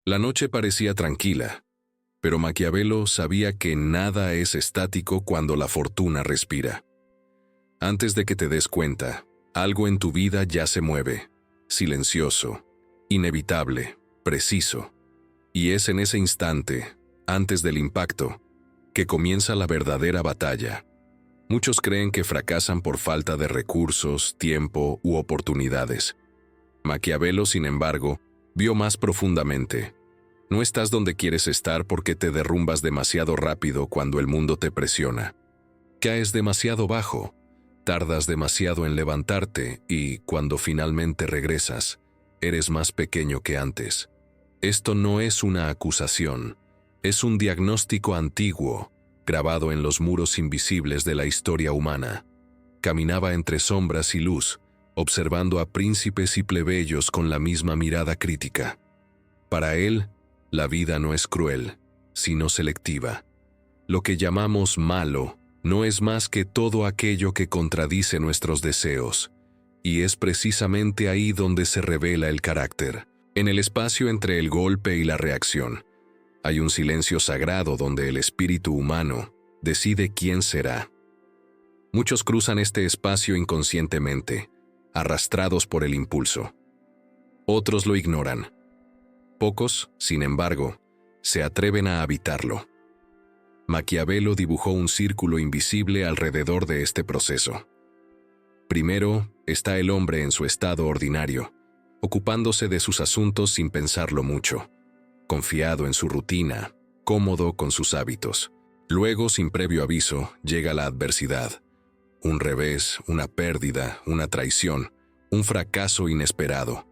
La noche parecía tranquila, pero Maquiavelo sabía que nada es estático cuando la fortuna respira. Antes de que te des cuenta, algo en tu vida ya se mueve, silencioso, inevitable, preciso. Y es en ese instante, antes del impacto, que comienza la verdadera batalla. Muchos creen que fracasan por falta de recursos, tiempo u oportunidades. Maquiavelo, sin embargo, vio más profundamente. No estás donde quieres estar porque te derrumbas demasiado rápido cuando el mundo te presiona. Caes demasiado bajo, tardas demasiado en levantarte y, cuando finalmente regresas, eres más pequeño que antes. Esto no es una acusación, es un diagnóstico antiguo, grabado en los muros invisibles de la historia humana. Caminaba entre sombras y luz, observando a príncipes y plebeyos con la misma mirada crítica. Para él, la vida no es cruel, sino selectiva. Lo que llamamos malo no es más que todo aquello que contradice nuestros deseos, y es precisamente ahí donde se revela el carácter. En el espacio entre el golpe y la reacción, hay un silencio sagrado donde el espíritu humano decide quién será. Muchos cruzan este espacio inconscientemente, arrastrados por el impulso. Otros lo ignoran. Pocos, sin embargo, se atreven a habitarlo. Maquiavelo dibujó un círculo invisible alrededor de este proceso. Primero está el hombre en su estado ordinario, ocupándose de sus asuntos sin pensarlo mucho, confiado en su rutina, cómodo con sus hábitos. Luego, sin previo aviso, llega la adversidad. Un revés, una pérdida, una traición, un fracaso inesperado.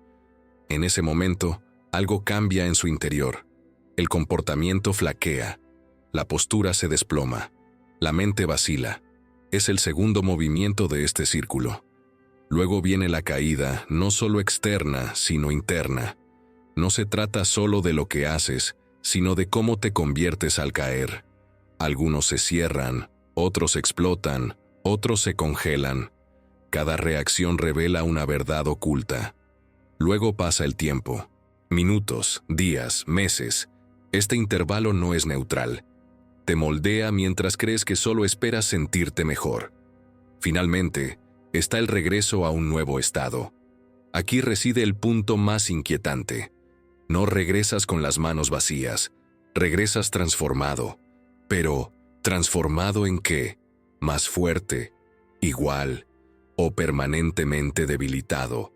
En ese momento, algo cambia en su interior. El comportamiento flaquea, la postura se desploma, la mente vacila. Es el segundo movimiento de este círculo. Luego viene la caída, no solo externa, sino interna. No se trata solo de lo que haces, sino de cómo te conviertes al caer. Algunos se cierran, otros explotan, otros se congelan. Cada reacción revela una verdad oculta. Luego pasa el tiempo. Minutos, días, meses. Este intervalo no es neutral. Te moldea mientras crees que solo esperas sentirte mejor. Finalmente, está el regreso a un nuevo estado. Aquí reside el punto más inquietante. No regresas con las manos vacías, regresas transformado. Pero, ¿transformado en qué? ¿Más fuerte, igual o permanentemente debilitado?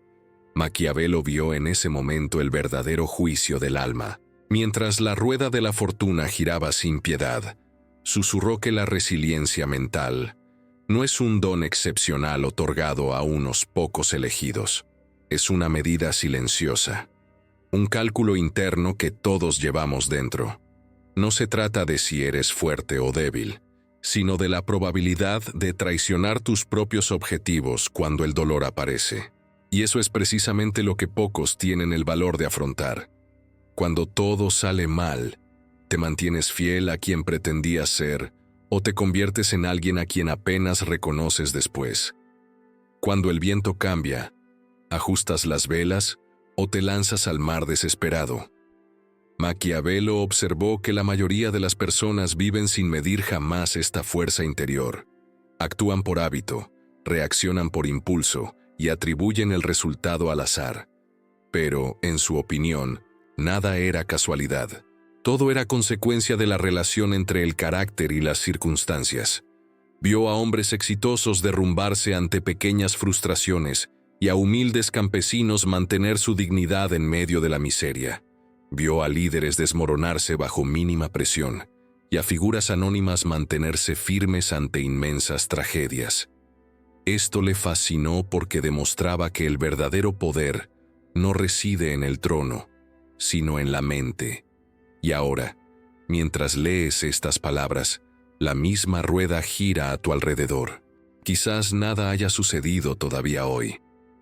Maquiavelo vio en ese momento el verdadero juicio del alma. Mientras la rueda de la fortuna giraba sin piedad, susurró que la resiliencia mental no es un don excepcional otorgado a unos pocos elegidos. Es una medida silenciosa, un cálculo interno que todos llevamos dentro. No se trata de si eres fuerte o débil, sino de la probabilidad de traicionar tus propios objetivos cuando el dolor aparece. Y eso es precisamente lo que pocos tienen el valor de afrontar. Cuando todo sale mal, te mantienes fiel a quien pretendías ser o te conviertes en alguien a quien apenas reconoces después. Cuando el viento cambia, ajustas las velas o te lanzas al mar desesperado. Maquiavelo observó que la mayoría de las personas viven sin medir jamás esta fuerza interior. Actúan por hábito, reaccionan por impulso y atribuyen el resultado al azar. Pero, en su opinión, nada era casualidad. Todo era consecuencia de la relación entre el carácter y las circunstancias. Vio a hombres exitosos derrumbarse ante pequeñas frustraciones y a humildes campesinos mantener su dignidad en medio de la miseria. Vio a líderes desmoronarse bajo mínima presión y a figuras anónimas mantenerse firmes ante inmensas tragedias. Esto le fascinó porque demostraba que el verdadero poder no reside en el trono, sino en la mente. Y ahora, mientras lees estas palabras, la misma rueda gira a tu alrededor. Quizás nada haya sucedido todavía hoy.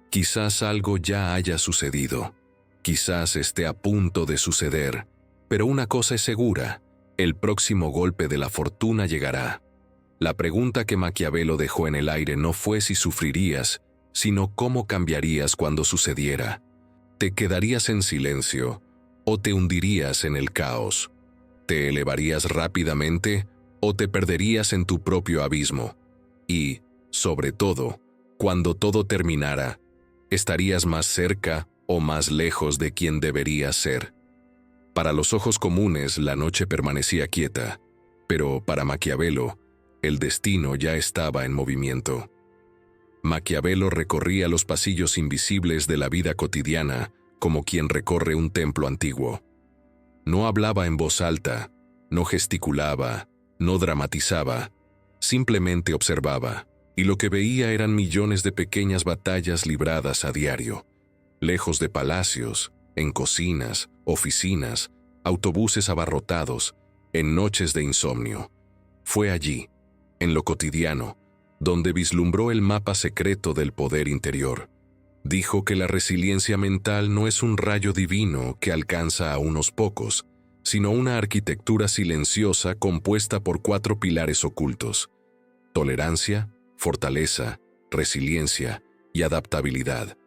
Quizás algo ya haya sucedido. Quizás esté a punto de suceder. Pero una cosa es segura, el próximo golpe de la fortuna llegará. La pregunta que Maquiavelo dejó en el aire no fue si sufrirías, sino cómo cambiarías cuando sucediera. ¿Te quedarías en silencio o te hundirías en el caos. Te elevarías rápidamente o te perderías en tu propio abismo. Y, sobre todo, cuando todo terminara, estarías más cerca o más lejos de quien deberías ser. Para los ojos comunes la noche permanecía quieta, pero para Maquiavelo, el destino ya estaba en movimiento. Maquiavelo recorría los pasillos invisibles de la vida cotidiana como quien recorre un templo antiguo. No hablaba en voz alta, no gesticulaba, no dramatizaba, simplemente observaba, y lo que veía eran millones de pequeñas batallas libradas a diario, lejos de palacios, en cocinas, oficinas, autobuses abarrotados, en noches de insomnio. Fue allí, en lo cotidiano, donde vislumbró el mapa secreto del poder interior. Dijo que la resiliencia mental no es un rayo divino que alcanza a unos pocos, sino una arquitectura silenciosa compuesta por 4 pilares ocultos: tolerancia, fortaleza, resiliencia y adaptabilidad.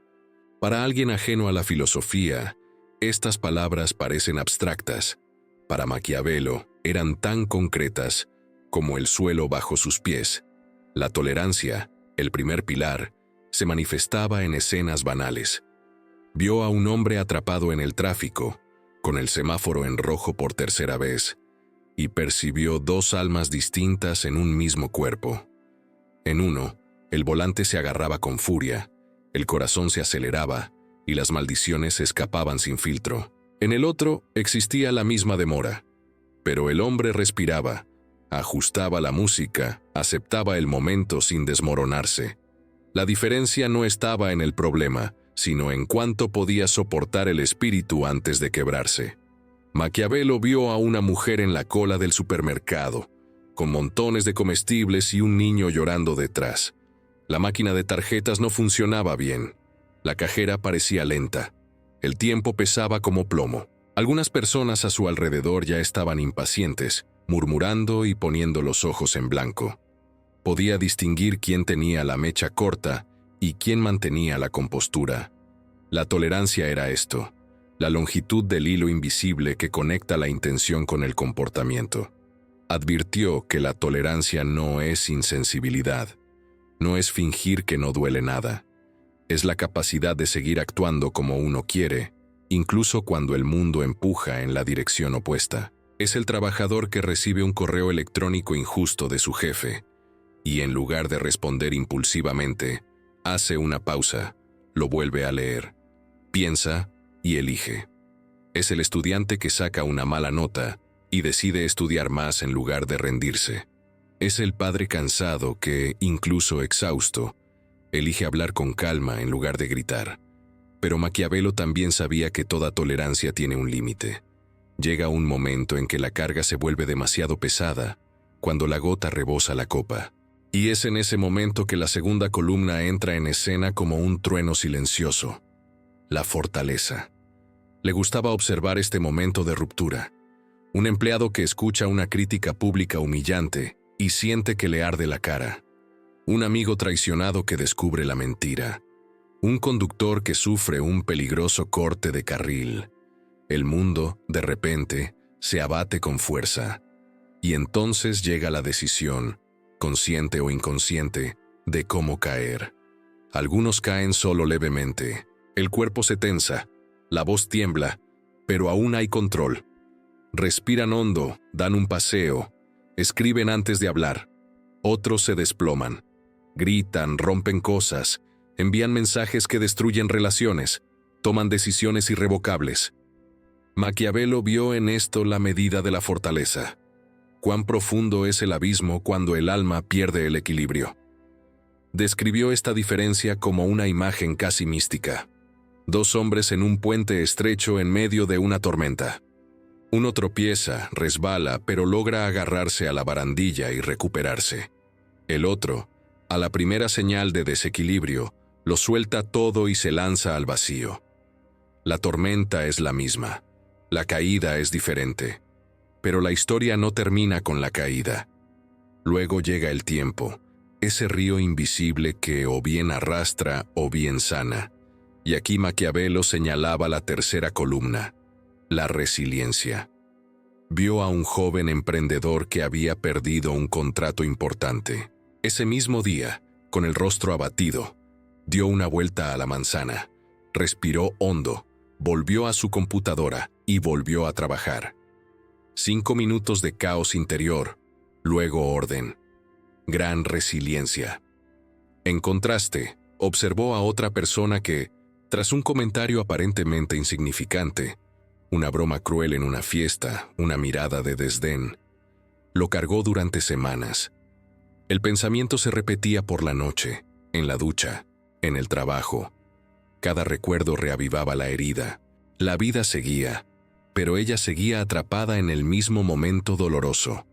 Para alguien ajeno a la filosofía, estas palabras parecen abstractas. Para Maquiavelo, eran tan concretas como el suelo bajo sus pies. La tolerancia, el primer pilar, se manifestaba en escenas banales. Vio a un hombre atrapado en el tráfico, con el semáforo en rojo por tercera vez, y percibió 2 almas distintas en un mismo cuerpo. En uno, el volante se agarraba con furia, el corazón se aceleraba y las maldiciones se escapaban sin filtro. En el otro existía la misma demora, pero el hombre respiraba, ajustaba la música, aceptaba el momento sin desmoronarse. La diferencia no estaba en el problema, sino en cuánto podía soportar el espíritu antes de quebrarse. Maquiavelo vio a una mujer en la cola del supermercado, con montones de comestibles y un niño llorando detrás. La máquina de tarjetas no funcionaba bien. La cajera parecía lenta. El tiempo pesaba como plomo. Algunas personas a su alrededor ya estaban impacientes, murmurando y poniendo los ojos en blanco. Podía distinguir quién tenía la mecha corta y quién mantenía la compostura. La tolerancia era esto, la longitud del hilo invisible que conecta la intención con el comportamiento. Advirtió que la tolerancia no es insensibilidad, no es fingir que no duele nada. Es la capacidad de seguir actuando como uno quiere, incluso cuando el mundo empuja en la dirección opuesta. Es el trabajador que recibe un correo electrónico injusto de su jefe, y en lugar de responder impulsivamente, hace una pausa, lo vuelve a leer, piensa y elige. Es el estudiante que saca una mala nota y decide estudiar más en lugar de rendirse. Es el padre cansado que, incluso exhausto, elige hablar con calma en lugar de gritar. Pero Maquiavelo también sabía que toda tolerancia tiene un límite. Llega un momento en que la carga se vuelve demasiado pesada, cuando la gota rebosa la copa. Y es en ese momento que la segunda columna entra en escena como un trueno silencioso. La fortaleza. Le gustaba observar este momento de ruptura. Un empleado que escucha una crítica pública humillante y siente que le arde la cara. Un amigo traicionado que descubre la mentira. Un conductor que sufre un peligroso corte de carril. El mundo, de repente, se abate con fuerza. Y entonces llega la decisión, consciente o inconsciente, de cómo caer. Algunos caen solo levemente. El cuerpo se tensa, la voz tiembla, pero aún hay control. Respiran hondo, dan un paseo, escriben antes de hablar. Otros se desploman, gritan, rompen cosas, envían mensajes que destruyen relaciones, toman decisiones irrevocables. Maquiavelo vio en esto la medida de la fortaleza. Cuán profundo es el abismo cuando el alma pierde el equilibrio. Describió esta diferencia como una imagen casi mística. 2 hombres en un puente estrecho en medio de una tormenta. Uno tropieza, resbala, pero logra agarrarse a la barandilla y recuperarse. El otro, a la primera señal de desequilibrio, lo suelta todo y se lanza al vacío. La tormenta es la misma, la caída es diferente, pero la historia no termina con la caída. Luego llega el tiempo, ese río invisible que o bien arrastra o bien sana. Y aquí Maquiavelo señalaba la tercera columna, la resiliencia. Vio a un joven emprendedor que había perdido un contrato importante. Ese mismo día, con el rostro abatido, dio una vuelta a la manzana, respiró hondo, volvió a su computadora y volvió a trabajar. 5 minutos de caos interior, luego orden. Gran resiliencia. En contraste, observó a otra persona que, tras un comentario aparentemente insignificante, una broma cruel en una fiesta, una mirada de desdén, lo cargó durante semanas. El pensamiento se repetía por la noche, en la ducha, en el trabajo. Cada recuerdo reavivaba la herida. La vida seguía, pero ella seguía atrapada en el mismo momento doloroso.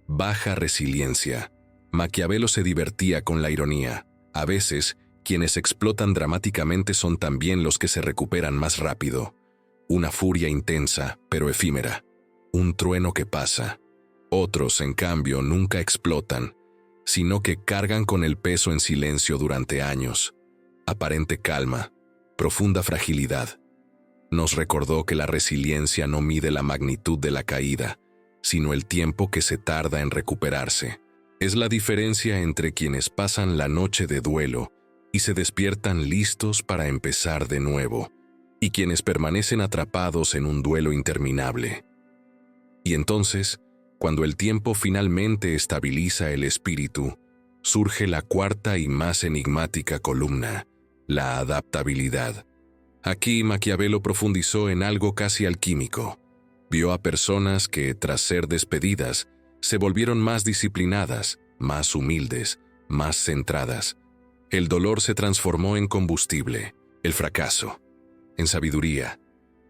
Baja resiliencia. Maquiavelo se divertía con la ironía. A veces, quienes explotan dramáticamente son también los que se recuperan más rápido. Una furia intensa, pero efímera. Un trueno que pasa. Otros, en cambio, nunca explotan, sino que cargan con el peso en silencio durante años. Aparente calma, profunda fragilidad. Nos recordó que la resiliencia no mide la magnitud de la caída, sino el tiempo que se tarda en recuperarse. Es la diferencia entre quienes pasan la noche de duelo y se despiertan listos para empezar de nuevo, y quienes permanecen atrapados en un duelo interminable. Y entonces, cuando el tiempo finalmente estabiliza el espíritu, surge la cuarta y más enigmática columna, la adaptabilidad. Aquí Maquiavelo profundizó en algo casi alquímico. Vio a personas que, tras ser despedidas, se volvieron más disciplinadas, más humildes, más centradas. El dolor se transformó en combustible, el fracaso en sabiduría,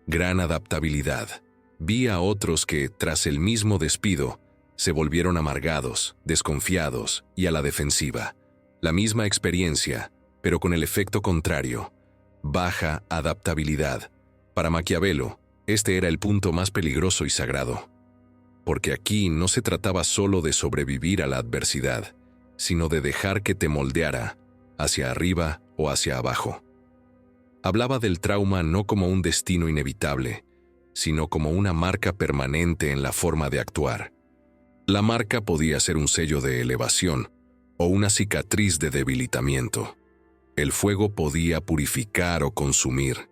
gran adaptabilidad. Vi a otros que, tras el mismo despido, se volvieron amargados, desconfiados y a la defensiva. La misma experiencia, pero con el efecto contrario. Baja adaptabilidad. Para Maquiavelo, este era el punto más peligroso y sagrado. Porque aquí no se trataba solo de sobrevivir a la adversidad, sino de dejar que te moldeara, hacia arriba o hacia abajo. Hablaba del trauma no como un destino inevitable, sino como una marca permanente en la forma de actuar. La marca podía ser un sello de elevación o una cicatriz de debilitamiento. El fuego podía purificar o consumir.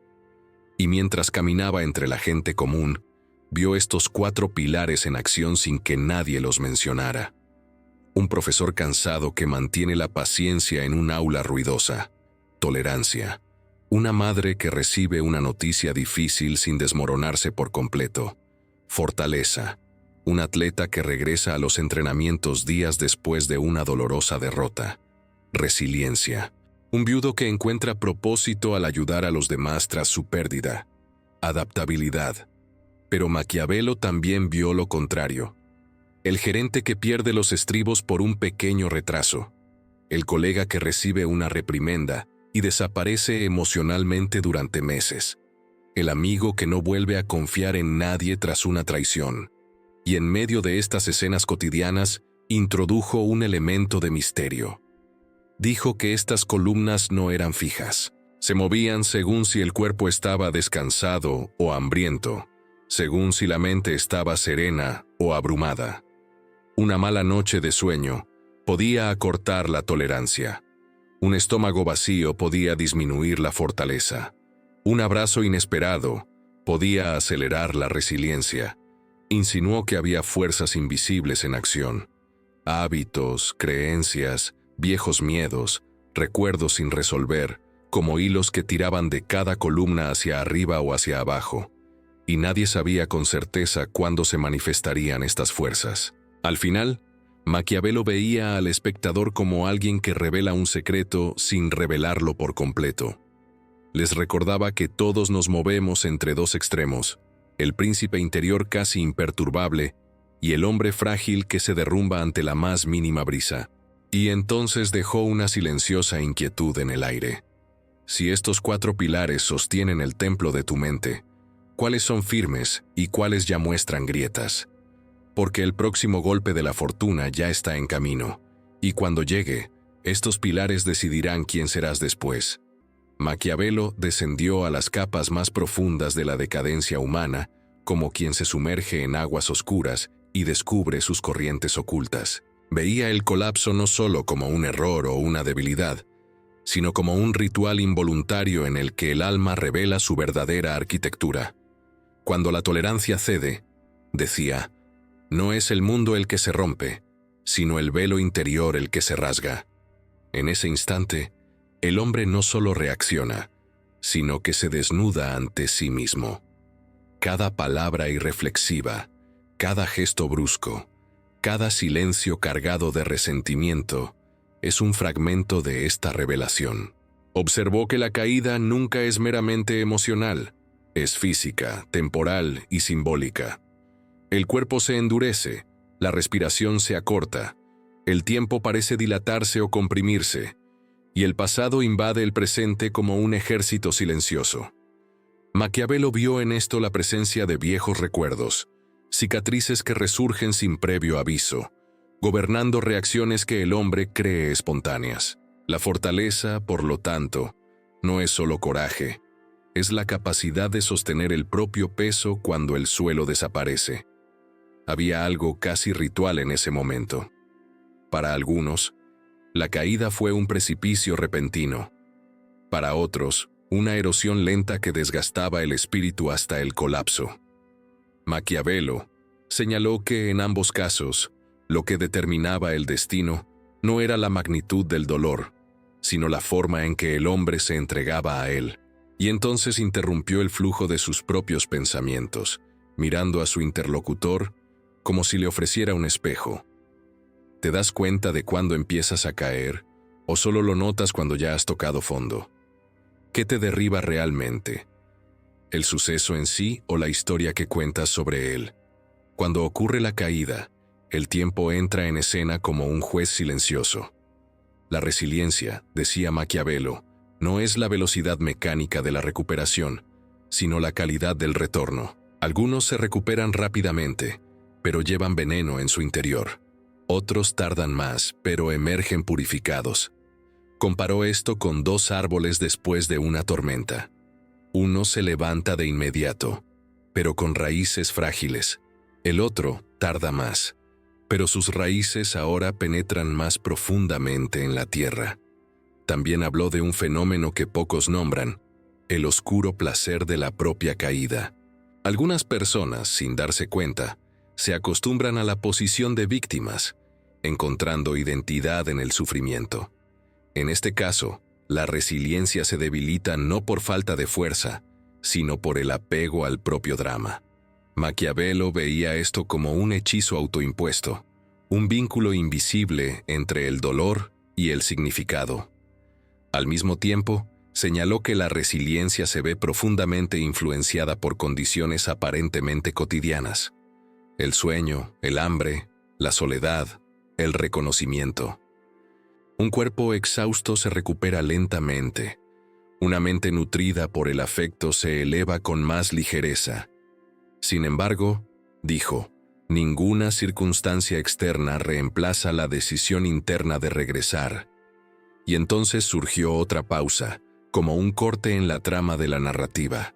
Y mientras caminaba entre la gente común, vio estos 4 pilares en acción sin que nadie los mencionara. Un profesor cansado que mantiene la paciencia en un aula ruidosa. Tolerancia. Una madre que recibe una noticia difícil sin desmoronarse por completo. Fortaleza. Un atleta que regresa a los entrenamientos días después de una dolorosa derrota. Resiliencia. Un viudo que encuentra propósito al ayudar a los demás tras su pérdida. Adaptabilidad. Pero Maquiavelo también vio lo contrario. El gerente que pierde los estribos por un pequeño retraso. El colega que recibe una reprimenda y desaparece emocionalmente durante meses. El amigo que no vuelve a confiar en nadie tras una traición. Y en medio de estas escenas cotidianas, introdujo un elemento de misterio. Dijo que estas columnas no eran fijas. Se movían según si el cuerpo estaba descansado o hambriento, según si la mente estaba serena o abrumada. Una mala noche de sueño podía acortar la tolerancia. Un estómago vacío podía disminuir la fortaleza. Un abrazo inesperado podía acelerar la resiliencia. Insinuó que había fuerzas invisibles en acción. Hábitos, creencias, viejos miedos, recuerdos sin resolver, como hilos que tiraban de cada columna hacia arriba o hacia abajo. Y nadie sabía con certeza cuándo se manifestarían estas fuerzas. Al final, Maquiavelo veía al espectador como alguien que revela un secreto sin revelarlo por completo. Les recordaba que todos nos movemos entre 2 extremos, el príncipe interior casi imperturbable y el hombre frágil que se derrumba ante la más mínima brisa. Y entonces dejó una silenciosa inquietud en el aire. Si estos 4 pilares sostienen el templo de tu mente, ¿cuáles son firmes y cuáles ya muestran grietas? Porque el próximo golpe de la fortuna ya está en camino, y cuando llegue, estos pilares decidirán quién serás después. Maquiavelo descendió a las capas más profundas de la decadencia humana, como quien se sumerge en aguas oscuras y descubre sus corrientes ocultas. Veía el colapso no solo como un error o una debilidad, sino como un ritual involuntario en el que el alma revela su verdadera arquitectura. Cuando la tolerancia cede, decía, no es el mundo el que se rompe, sino el velo interior el que se rasga. En ese instante, el hombre no solo reacciona, sino que se desnuda ante sí mismo. Cada palabra irreflexiva, cada gesto brusco, cada silencio cargado de resentimiento, es un fragmento de esta revelación. Observó que la caída nunca es meramente emocional, es física, temporal y simbólica. El cuerpo se endurece, la respiración se acorta, el tiempo parece dilatarse o comprimirse, y el pasado invade el presente como un ejército silencioso. Maquiavelo vio en esto la presencia de viejos recuerdos, cicatrices que resurgen sin previo aviso, gobernando reacciones que el hombre cree espontáneas. La fortaleza, por lo tanto, no es solo coraje, es la capacidad de sostener el propio peso cuando el suelo desaparece. Había algo casi ritual en ese momento. Para algunos, la caída fue un precipicio repentino. Para otros, una erosión lenta que desgastaba el espíritu hasta el colapso. Maquiavelo señaló que en ambos casos, lo que determinaba el destino no era la magnitud del dolor, sino la forma en que el hombre se entregaba a él. Y entonces interrumpió el flujo de sus propios pensamientos, mirando a su interlocutor como si le ofreciera un espejo. ¿Te das cuenta de cuándo empiezas a caer, o solo lo notas cuando ya has tocado fondo? ¿Qué te derriba realmente? ¿El suceso en sí o la historia que cuentas sobre él? Cuando ocurre la caída, el tiempo entra en escena como un juez silencioso. La resiliencia, decía Maquiavelo, no es la velocidad mecánica de la recuperación, sino la calidad del retorno. Algunos se recuperan rápidamente, pero llevan veneno en su interior. Otros tardan más, pero emergen purificados. Comparó esto con dos árboles después de una tormenta. Uno se levanta de inmediato, pero con raíces frágiles. El otro tarda más, pero sus raíces ahora penetran más profundamente en la tierra. También habló de un fenómeno que pocos nombran, el oscuro placer de la propia caída. Algunas personas, sin darse cuenta, se acostumbran a la posición de víctimas, encontrando identidad en el sufrimiento. En este caso, la resiliencia se debilita no por falta de fuerza, sino por el apego al propio drama. Maquiavelo veía esto como un hechizo autoimpuesto, un vínculo invisible entre el dolor y el significado. Al mismo tiempo, señaló que la resiliencia se ve profundamente influenciada por condiciones aparentemente cotidianas: el sueño, el hambre, la soledad, el reconocimiento. Un cuerpo exhausto se recupera lentamente. Una mente nutrida por el afecto se eleva con más ligereza. Sin embargo, dijo, ninguna circunstancia externa reemplaza la decisión interna de regresar. Y entonces surgió otra pausa, como un corte en la trama de la narrativa.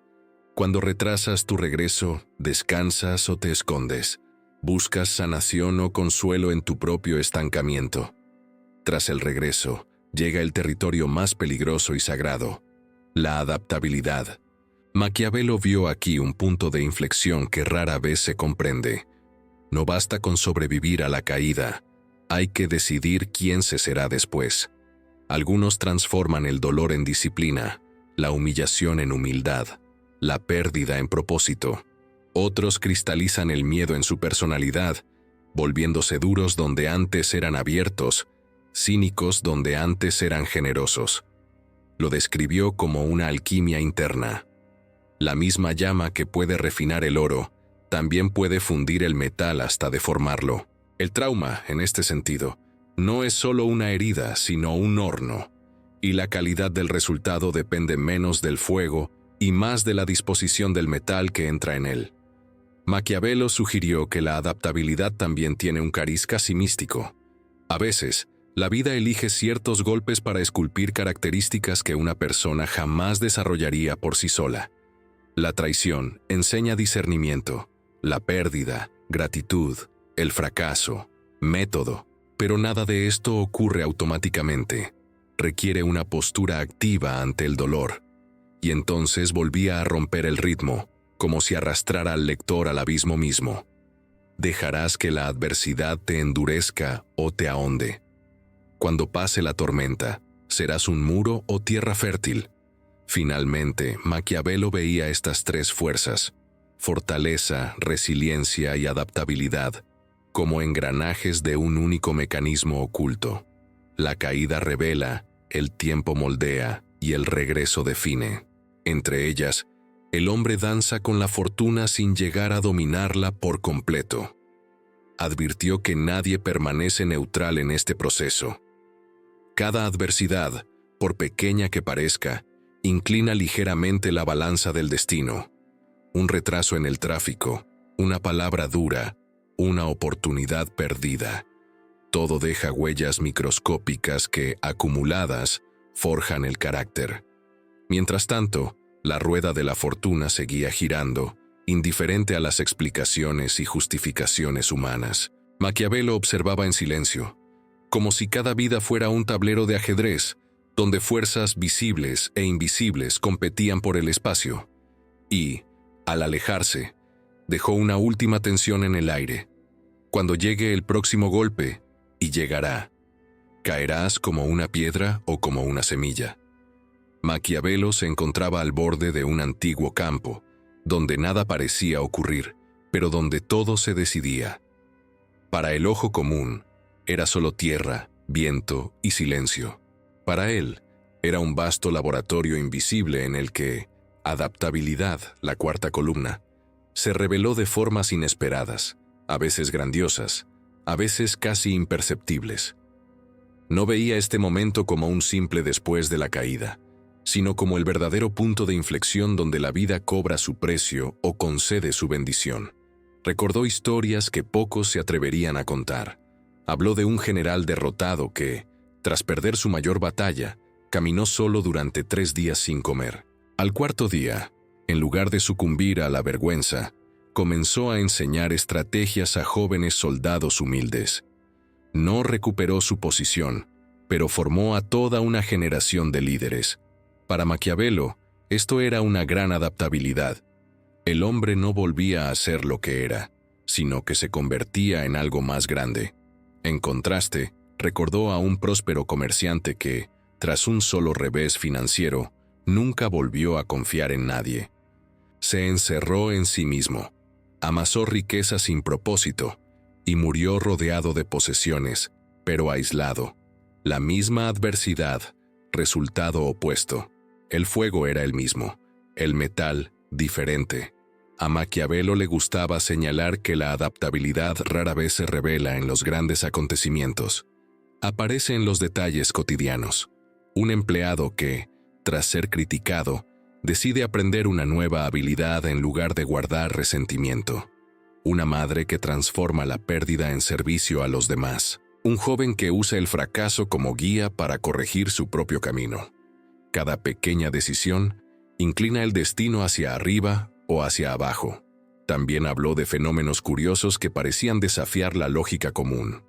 Cuando retrasas tu regreso, descansas o te escondes. Buscas sanación o consuelo en tu propio estancamiento. Tras el regreso, llega el territorio más peligroso y sagrado: la adaptabilidad. Maquiavelo vio aquí un punto de inflexión que rara vez se comprende. No basta con sobrevivir a la caída, hay que decidir quién se será después. Algunos transforman el dolor en disciplina, la humillación en humildad, la pérdida en propósito. Otros cristalizan el miedo en su personalidad, volviéndose duros donde antes eran abiertos, cínicos donde antes eran generosos. Lo describió como una alquimia interna. La misma llama que puede refinar el oro, también puede fundir el metal hasta deformarlo. El trauma, en este sentido, no es solo una herida, sino un horno, y la calidad del resultado depende menos del fuego y más de la disposición del metal que entra en él. Maquiavelo sugirió que la adaptabilidad también tiene un cariz casi místico. A veces, la vida elige ciertos golpes para esculpir características que una persona jamás desarrollaría por sí sola. La traición enseña discernimiento, la pérdida, gratitud, el fracaso, método, pero nada de esto ocurre automáticamente. Requiere una postura activa ante el dolor. Y entonces volvía a romper el ritmo, como si arrastrara al lector al abismo mismo. Dejarás que la adversidad te endurezca o te ahonde. Cuando pase la tormenta, serás un muro o tierra fértil. Finalmente, Maquiavelo veía estas tres fuerzas, fortaleza, resiliencia y adaptabilidad, como engranajes de un único mecanismo oculto. La caída revela, el tiempo moldea y el regreso define. Entre ellas, el hombre danza con la fortuna sin llegar a dominarla por completo. Advirtió que nadie permanece neutral en este proceso. Cada adversidad, por pequeña que parezca, inclina ligeramente la balanza del destino. Un retraso en el tráfico, una palabra dura, una oportunidad perdida. Todo deja huellas microscópicas que, acumuladas, forjan el carácter. Mientras tanto, la rueda de la fortuna seguía girando, indiferente a las explicaciones y justificaciones humanas. Maquiavelo observaba en silencio, como si cada vida fuera un tablero de ajedrez, donde fuerzas visibles e invisibles competían por el espacio. Y, al alejarse, dejó una última tensión en el aire. Cuando llegue el próximo golpe, y llegará, caerás como una piedra o como una semilla. Maquiavelo se encontraba al borde de un antiguo campo, donde nada parecía ocurrir, pero donde todo se decidía. Para el ojo común, era solo tierra, viento y silencio. Para él, era un vasto laboratorio invisible en el que adaptabilidad, la cuarta columna, se reveló de formas inesperadas, a veces grandiosas, a veces casi imperceptibles. No veía este momento como un simple después de la caída, sino como el verdadero punto de inflexión donde la vida cobra su precio o concede su bendición. Recordó historias que pocos se atreverían a contar. Habló de un general derrotado que, tras perder su mayor batalla, caminó solo durante 3 días sin comer. Al cuarto día, en lugar de sucumbir a la vergüenza, comenzó a enseñar estrategias a jóvenes soldados humildes. No recuperó su posición, pero formó a toda una generación de líderes. Para Maquiavelo, esto era una gran adaptabilidad. El hombre no volvía a ser lo que era, sino que se convertía en algo más grande. En contraste, recordó a un próspero comerciante que, tras un solo revés financiero, nunca volvió a confiar en nadie. Se encerró en sí mismo, amasó riqueza sin propósito y murió rodeado de posesiones, pero aislado. La misma adversidad, resultado opuesto. El fuego era el mismo, el metal diferente. A Maquiavelo le gustaba señalar que la adaptabilidad rara vez se revela en los grandes acontecimientos. Aparece en los detalles cotidianos. Un empleado que, tras ser criticado, decide aprender una nueva habilidad en lugar de guardar resentimiento. Una madre que transforma la pérdida en servicio a los demás. Un joven que usa el fracaso como guía para corregir su propio camino. Cada pequeña decisión inclina el destino hacia arriba o hacia abajo. También habló de fenómenos curiosos que parecían desafiar la lógica común.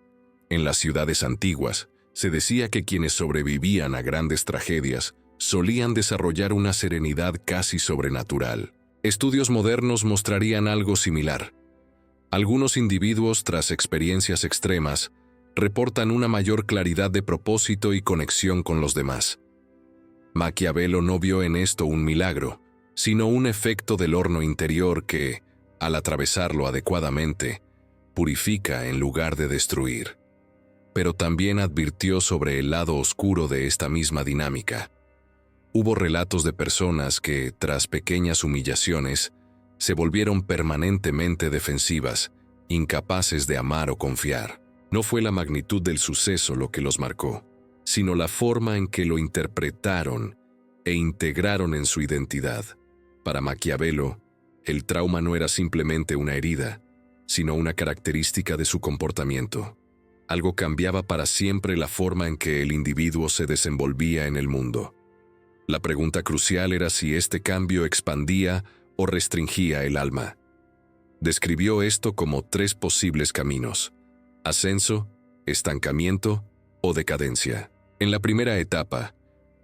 En las ciudades antiguas, se decía que quienes sobrevivían a grandes tragedias solían desarrollar una serenidad casi sobrenatural. Estudios modernos mostrarían algo similar. Algunos individuos, tras experiencias extremas, reportan una mayor claridad de propósito y conexión con los demás. Maquiavelo no vio en esto un milagro, sino un efecto del horno interior que, al atravesarlo adecuadamente, purifica en lugar de destruir. Pero también advirtió sobre el lado oscuro de esta misma dinámica. Hubo relatos de personas que, tras pequeñas humillaciones, se volvieron permanentemente defensivas, incapaces de amar o confiar. No fue la magnitud del suceso lo que los marcó, sino la forma en que lo interpretaron e integraron en su identidad. Para Maquiavelo, el trauma no era simplemente una herida, sino una característica de su comportamiento. Algo cambiaba para siempre la forma en que el individuo se desenvolvía en el mundo. La pregunta crucial era si este cambio expandía o restringía el alma. Describió esto como 3 posibles caminos: ascenso, estancamiento o decadencia. En la primera etapa,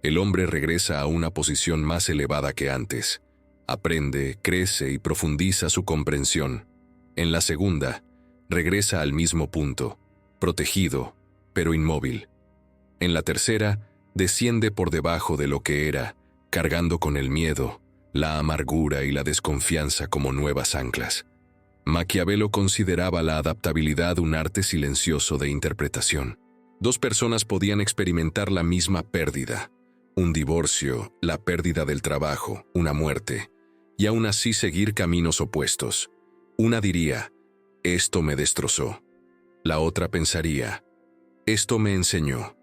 el hombre regresa a una posición más elevada que antes. Aprende, crece y profundiza su comprensión. En la segunda, regresa al mismo punto, protegido, pero inmóvil. En la tercera, desciende por debajo de lo que era, cargando con el miedo, la amargura y la desconfianza como nuevas anclas. Maquiavelo consideraba la adaptabilidad un arte silencioso de interpretación. 2 personas podían experimentar la misma pérdida, un divorcio, la pérdida del trabajo, una muerte, y aún así seguir caminos opuestos. Una diría, esto me destrozó. La otra pensaría, esto me enseñó.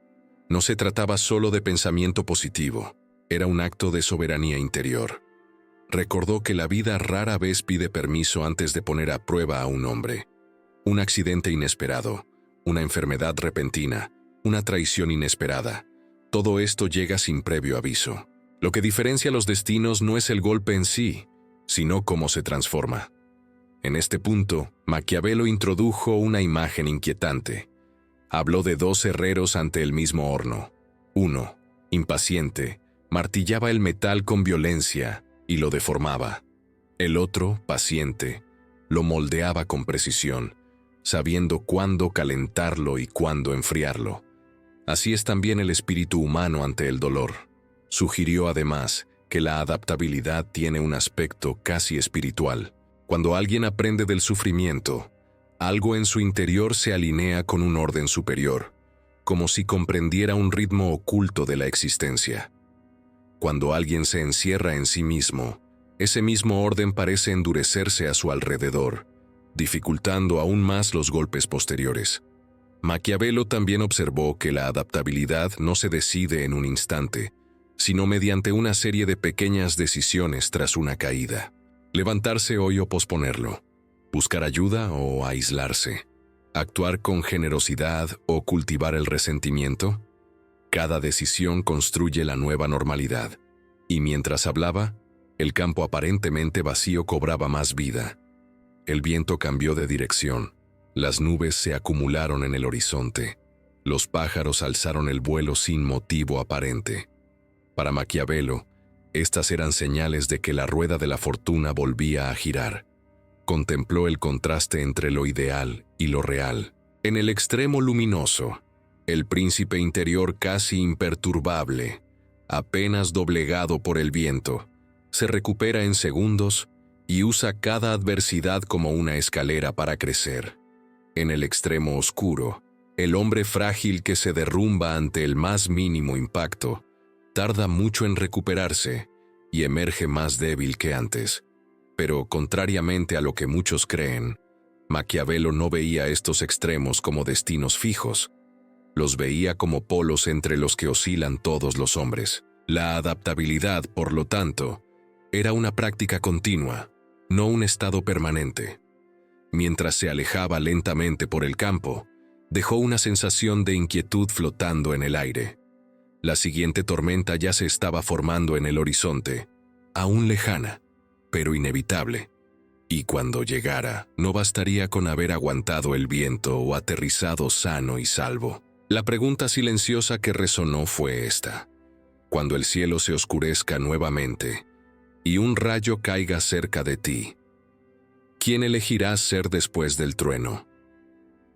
No se trataba solo de pensamiento positivo, era un acto de soberanía interior. Recordó que la vida rara vez pide permiso antes de poner a prueba a un hombre. Un accidente inesperado, una enfermedad repentina, una traición inesperada. Todo esto llega sin previo aviso. Lo que diferencia los destinos no es el golpe en sí, sino cómo se transforma. En este punto, Maquiavelo introdujo una imagen inquietante. Habló de 2 herreros ante el mismo horno. Uno, impaciente, martillaba el metal con violencia y lo deformaba. El otro, paciente, lo moldeaba con precisión, sabiendo cuándo calentarlo y cuándo enfriarlo. Así es también el espíritu humano ante el dolor. Sugirió además que la adaptabilidad tiene un aspecto casi espiritual. Cuando alguien aprende del sufrimiento, algo en su interior se alinea con un orden superior, como si comprendiera un ritmo oculto de la existencia. Cuando alguien se encierra en sí mismo, ese mismo orden parece endurecerse a su alrededor, dificultando aún más los golpes posteriores. Maquiavelo también observó que la adaptabilidad no se decide en un instante, sino mediante una serie de pequeñas decisiones tras una caída. Levantarse hoy o posponerlo, buscar ayuda o aislarse, actuar con generosidad o cultivar el resentimiento. Cada decisión construye la nueva normalidad, y mientras hablaba, el campo aparentemente vacío cobraba más vida. El viento cambió de dirección, las nubes se acumularon en el horizonte, los pájaros alzaron el vuelo sin motivo aparente. Para Maquiavelo, estas eran señales de que la rueda de la fortuna volvía a girar. Contempló el contraste entre lo ideal y lo real. En el extremo luminoso, el príncipe interior casi imperturbable, apenas doblegado por el viento, se recupera en segundos y usa cada adversidad como una escalera para crecer. En el extremo oscuro, el hombre frágil que se derrumba ante el más mínimo impacto, tarda mucho en recuperarse y emerge más débil que antes. Pero, contrariamente a lo que muchos creen, Maquiavelo no veía estos extremos como destinos fijos. Los veía como polos entre los que oscilan todos los hombres. La adaptabilidad, por lo tanto, era una práctica continua, no un estado permanente. Mientras se alejaba lentamente por el campo, dejó una sensación de inquietud flotando en el aire. La siguiente tormenta ya se estaba formando en el horizonte, aún lejana, pero inevitable. Y cuando llegara, no bastaría con haber aguantado el viento o aterrizado sano y salvo. La pregunta silenciosa que resonó fue esta: cuando el cielo se oscurezca nuevamente y un rayo caiga cerca de ti, ¿quién elegirás ser después del trueno?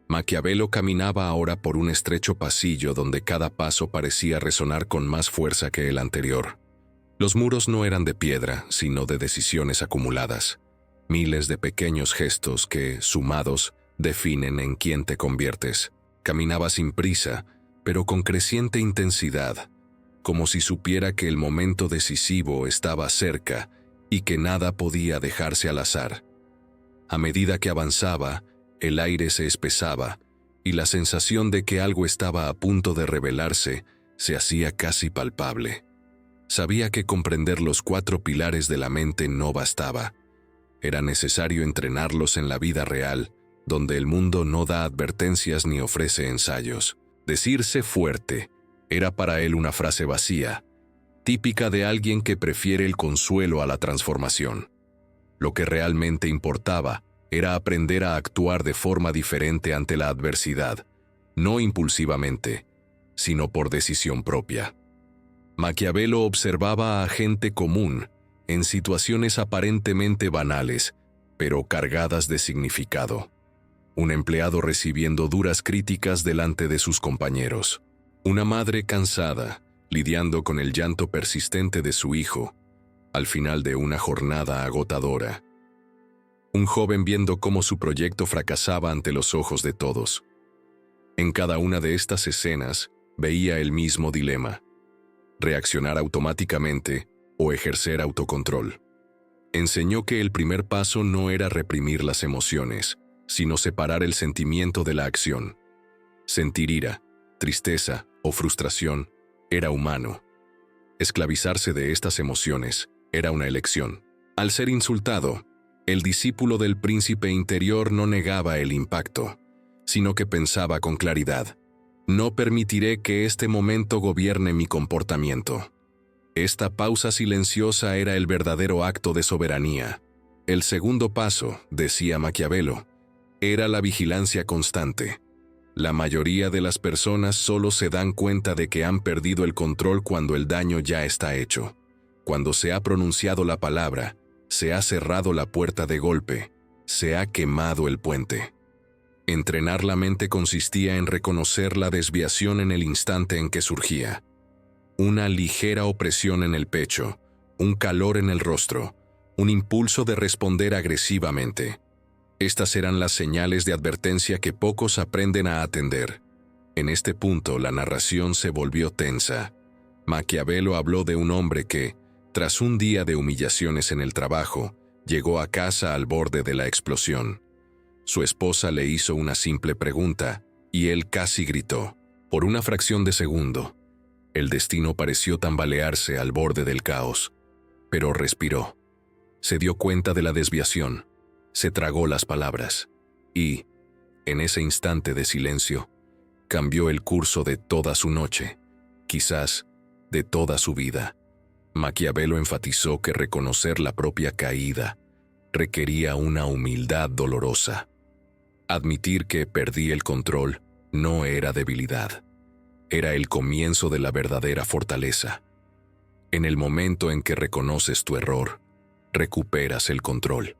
Maquiavelo caminaba ahora por un estrecho pasillo donde cada paso parecía resonar con más fuerza que el anterior. Los muros no eran de piedra, sino de decisiones acumuladas, miles de pequeños gestos que, sumados, definen en quién te conviertes. Caminaba sin prisa, pero con creciente intensidad, como si supiera que el momento decisivo estaba cerca y que nada podía dejarse al azar. A medida que avanzaba, el aire se espesaba y la sensación de que algo estaba a punto de revelarse se hacía casi palpable. Sabía que comprender los 4 pilares de la mente no bastaba. Era necesario entrenarlos en la vida real, donde el mundo no da advertencias ni ofrece ensayos. Decirse fuerte era para él una frase vacía, típica de alguien que prefiere el consuelo a la transformación. Lo que realmente importaba era aprender a actuar de forma diferente ante la adversidad, no impulsivamente, sino por decisión propia. Maquiavelo observaba a gente común, en situaciones aparentemente banales, pero cargadas de significado. Un empleado recibiendo duras críticas delante de sus compañeros. Una madre cansada, lidiando con el llanto persistente de su hijo, al final de una jornada agotadora. Un joven viendo cómo su proyecto fracasaba ante los ojos de todos. En cada una de estas escenas veía el mismo dilema: reaccionar automáticamente o ejercer autocontrol. Enseñó que el primer paso no era reprimir las emociones, sino separar el sentimiento de la acción. Sentir ira, tristeza o frustración era humano. Esclavizarse de estas emociones era una elección. Al ser insultado, el discípulo del príncipe interior no negaba el impacto, sino que pensaba con claridad: no permitiré que este momento gobierne mi comportamiento. Esta pausa silenciosa era el verdadero acto de soberanía. El segundo paso, decía Maquiavelo, era la vigilancia constante. La mayoría de las personas solo se dan cuenta de que han perdido el control cuando el daño ya está hecho. Cuando se ha pronunciado la palabra, se ha cerrado la puerta de golpe, se ha quemado el puente. Entrenar la mente consistía en reconocer la desviación en el instante en que surgía. Una ligera opresión en el pecho, un calor en el rostro, un impulso de responder agresivamente. Estas eran las señales de advertencia que pocos aprenden a atender. En este punto la narración se volvió tensa. Maquiavelo habló de un hombre que, tras un día de humillaciones en el trabajo, llegó a casa al borde de la explosión. Su esposa le hizo una simple pregunta, y él casi gritó. Por una fracción de segundo, el destino pareció tambalearse al borde del caos, pero respiró. Se dio cuenta de la desviación, se tragó las palabras, y, en ese instante de silencio, cambió el curso de toda su noche, quizás de toda su vida. Maquiavelo enfatizó que reconocer la propia caída requería una humildad dolorosa. Admitir que perdí el control no era debilidad. Era el comienzo de la verdadera fortaleza. En el momento en que reconoces tu error, recuperas el control.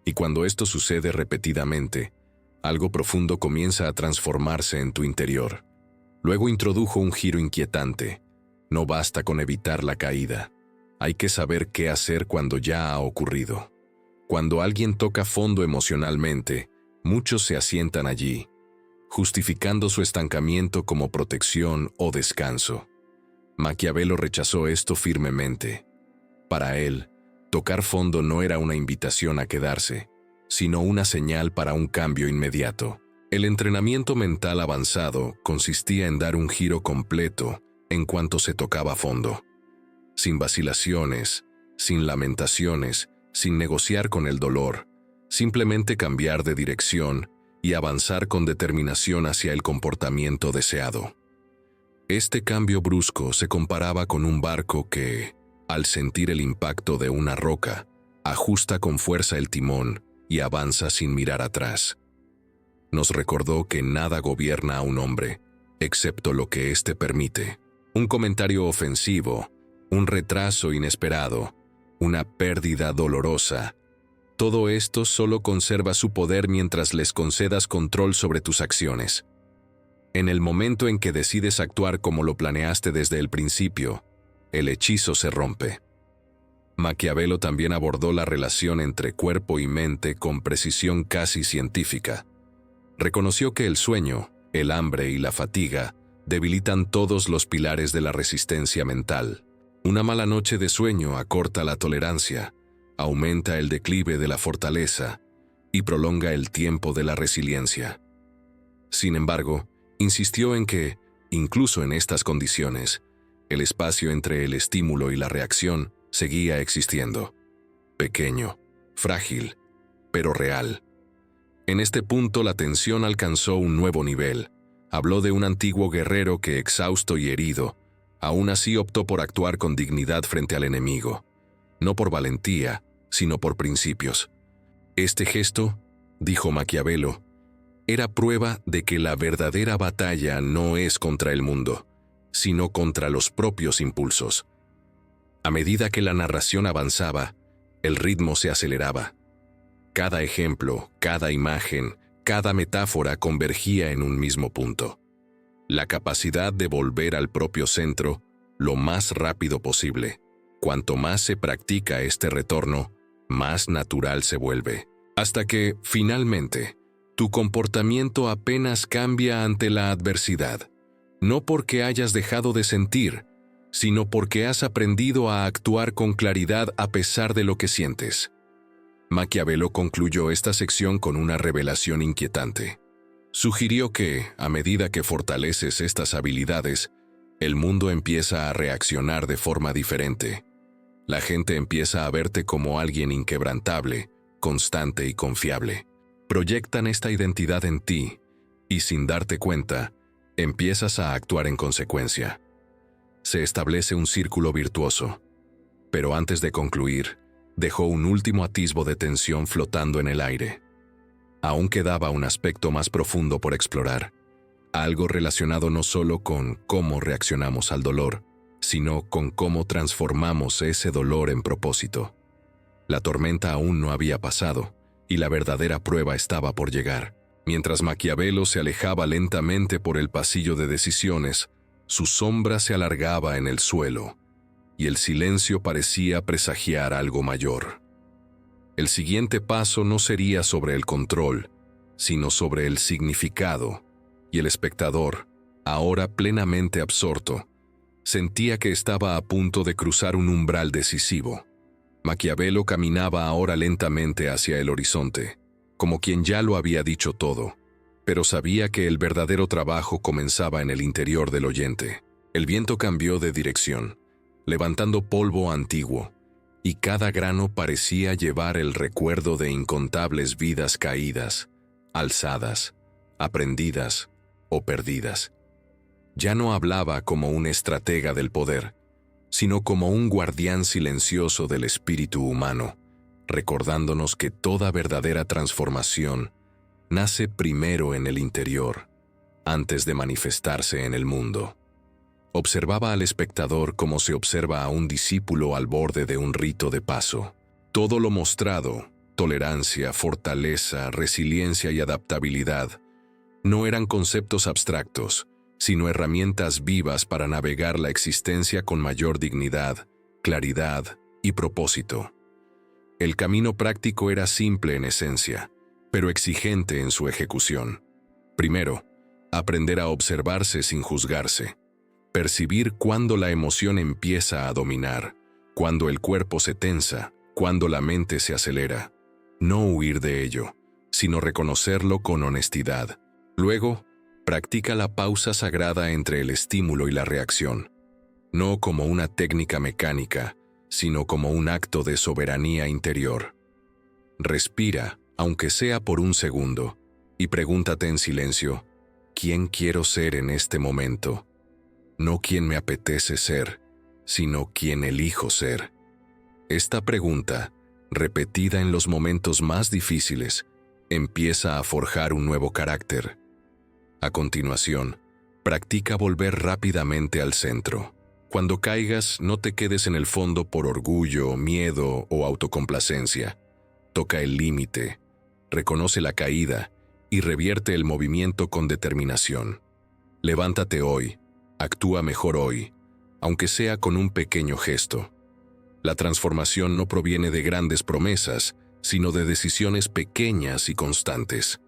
Y cuando esto sucede repetidamente, algo profundo comienza a transformarse en tu interior. Luego introdujo un giro inquietante. No basta con evitar la caída. Hay que saber qué hacer cuando ya ha ocurrido. Cuando alguien toca fondo emocionalmente, muchos se asientan allí, justificando su estancamiento como protección o descanso. Maquiavelo rechazó esto firmemente. Para él, tocar fondo no era una invitación a quedarse, sino una señal para un cambio inmediato. El entrenamiento mental avanzado consistía en dar un giro completo en cuanto se tocaba fondo. Sin vacilaciones, sin lamentaciones, sin negociar con el dolor, simplemente cambiar de dirección y avanzar con determinación hacia el comportamiento deseado. Este cambio brusco se comparaba con un barco que, al sentir el impacto de una roca, ajusta con fuerza el timón y avanza sin mirar atrás. Nos recordó que nada gobierna a un hombre, excepto lo que éste permite. Un comentario ofensivo, un retraso inesperado, una pérdida dolorosa. Todo esto solo conserva su poder mientras les concedas control sobre tus acciones. En el momento en que decides actuar como lo planeaste desde el principio, el hechizo se rompe. Maquiavelo también abordó la relación entre cuerpo y mente con precisión casi científica. Reconoció que el sueño, el hambre y la fatiga debilitan todos los pilares de la resistencia mental. Una mala noche de sueño acorta la tolerancia, aumenta el declive de la fortaleza y prolonga el tiempo de la resiliencia. Sin embargo, insistió en que, incluso en estas condiciones, el espacio entre el estímulo y la reacción seguía existiendo. Pequeño, frágil, pero real. En este punto la tensión alcanzó un nuevo nivel. Habló de un antiguo guerrero que, exhausto y herido, aún así optó por actuar con dignidad frente al enemigo. No por valentía, sino por principios. Este gesto, dijo Maquiavelo, era prueba de que la verdadera batalla no es contra el mundo, sino contra los propios impulsos. A medida que la narración avanzaba, el ritmo se aceleraba. Cada ejemplo, cada imagen, cada metáfora convergía en un mismo punto: la capacidad de volver al propio centro lo más rápido posible. Cuanto más se practica este retorno, más natural se vuelve, hasta que, finalmente, tu comportamiento apenas cambia ante la adversidad, no porque hayas dejado de sentir, sino porque has aprendido a actuar con claridad a pesar de lo que sientes. Maquiavelo concluyó esta sección con una revelación inquietante. Sugirió que, a medida que fortaleces estas habilidades, el mundo empieza a reaccionar de forma diferente. La gente empieza a verte como alguien inquebrantable, constante y confiable. Proyectan esta identidad en ti, y sin darte cuenta, empiezas a actuar en consecuencia. Se establece un círculo virtuoso. Pero antes de concluir, dejó un último atisbo de tensión flotando en el aire. Aún quedaba un aspecto más profundo por explorar, algo relacionado no solo con cómo reaccionamos al dolor, sino con cómo transformamos ese dolor en propósito. La tormenta aún no había pasado, y la verdadera prueba estaba por llegar. Mientras Maquiavelo se alejaba lentamente por el pasillo de decisiones, su sombra se alargaba en el suelo, y el silencio parecía presagiar algo mayor. El siguiente paso no sería sobre el control, sino sobre el significado, y el espectador, ahora plenamente absorto, sentía que estaba a punto de cruzar un umbral decisivo. Maquiavelo caminaba ahora lentamente hacia el horizonte, como quien ya lo había dicho todo, pero sabía que el verdadero trabajo comenzaba en el interior del oyente. El viento cambió de dirección, levantando polvo antiguo, y cada grano parecía llevar el recuerdo de incontables vidas caídas, alzadas, aprendidas o perdidas. Ya no hablaba como un estratega del poder, sino como un guardián silencioso del espíritu humano, recordándonos que toda verdadera transformación nace primero en el interior, antes de manifestarse en el mundo. Observaba al espectador como se observa a un discípulo al borde de un rito de paso. Todo lo mostrado, tolerancia, fortaleza, resiliencia y adaptabilidad, no eran conceptos abstractos, sino herramientas vivas para navegar la existencia con mayor dignidad, claridad y propósito. El camino práctico era simple en esencia, pero exigente en su ejecución. Primero, aprender a observarse sin juzgarse. Percibir cuándo la emoción empieza a dominar, cuándo el cuerpo se tensa, cuándo la mente se acelera. No huir de ello, sino reconocerlo con honestidad. Luego, practica la pausa sagrada entre el estímulo y la reacción, no como una técnica mecánica, sino como un acto de soberanía interior. Respira, aunque sea por un segundo, y pregúntate en silencio, ¿quién quiero ser en este momento? No quién me apetece ser, sino quién elijo ser. Esta pregunta, repetida en los momentos más difíciles, empieza a forjar un nuevo carácter. A continuación, practica volver rápidamente al centro. Cuando caigas, no te quedes en el fondo por orgullo, miedo o autocomplacencia. Toca el límite, reconoce la caída y revierte el movimiento con determinación. Levántate hoy, actúa mejor hoy, aunque sea con un pequeño gesto. La transformación no proviene de grandes promesas, sino de decisiones pequeñas y constantes.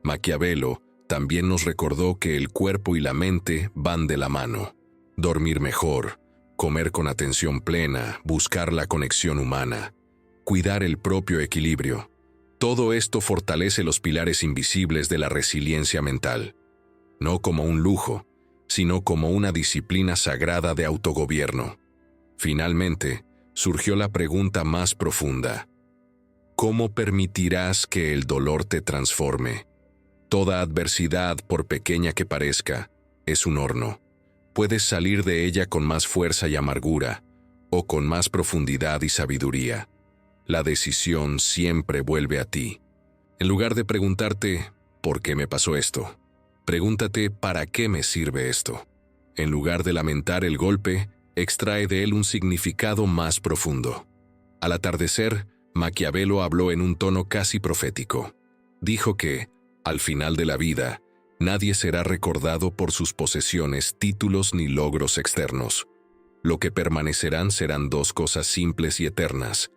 Maquiavelo también nos recordó que el cuerpo y la mente van de la mano. Dormir mejor, comer con atención plena, buscar la conexión humana, cuidar el propio equilibrio. Todo esto fortalece los pilares invisibles de la resiliencia mental, no como un lujo, sino como una disciplina sagrada de autogobierno. Finalmente, surgió la pregunta más profunda: ¿cómo permitirás que el dolor te transforme? Toda adversidad, por pequeña que parezca, es un horno. Puedes salir de ella con más fuerza y amargura, o con más profundidad y sabiduría. La decisión siempre vuelve a ti. En lugar de preguntarte, ¿por qué me pasó esto?, pregúntate, ¿para qué me sirve esto? En lugar de lamentar el golpe, extrae de él un significado más profundo. Al atardecer, Maquiavelo habló en un tono casi profético. Dijo que, al final de la vida, nadie será recordado por sus posesiones, títulos ni logros externos. Lo que permanecerán serán dos cosas simples y eternas: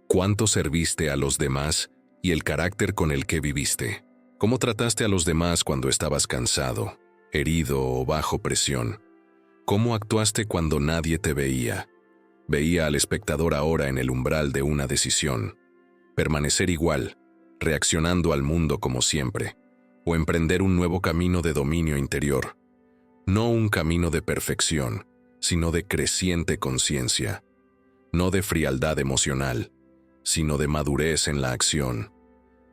cuánto serviste a los demás y el carácter con el que viviste. ¿Cómo trataste a los demás cuando estabas cansado, herido o bajo presión? ¿Cómo actuaste cuando nadie te veía? Veía al espectador ahora en el umbral de una decisión: permanecer igual, reaccionando al mundo como siempre, o emprender un nuevo camino de dominio interior. No un camino de perfección, sino de creciente conciencia. No de frialdad emocional, sino de madurez en la acción.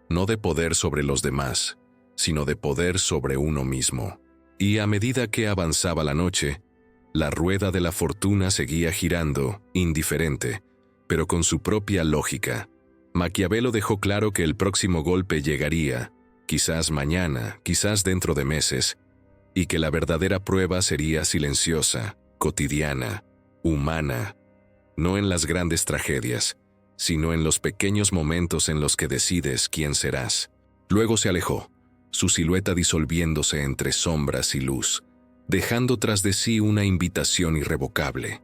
No de poder sobre los demás, sino de poder sobre uno mismo. Y a medida que avanzaba la noche, la rueda de la fortuna seguía girando, indiferente, pero con su propia lógica. Maquiavelo dejó claro que el próximo golpe llegaría, quizás mañana, quizás dentro de meses, y que la verdadera prueba sería silenciosa, cotidiana, humana, no en las grandes tragedias, sino en los pequeños momentos en los que decides quién serás. Luego se alejó, su silueta disolviéndose entre sombras y luz, dejando tras de sí una invitación irrevocable: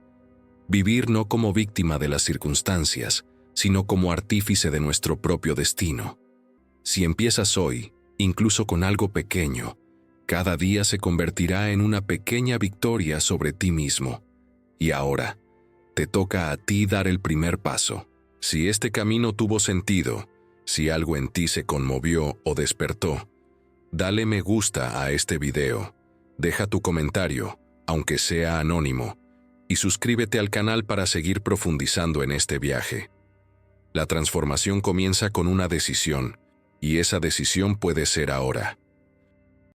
vivir no como víctima de las circunstancias, sino como artífice de nuestro propio destino. Si empiezas hoy, incluso con algo pequeño, cada día se convertirá en una pequeña victoria sobre ti mismo. Y ahora, te toca a ti dar el primer paso. Si este camino tuvo sentido, si algo en ti se conmovió o despertó, dale me gusta a este video, deja tu comentario, aunque sea anónimo, y suscríbete al canal para seguir profundizando en este viaje. La transformación comienza con una decisión, y esa decisión puede ser ahora.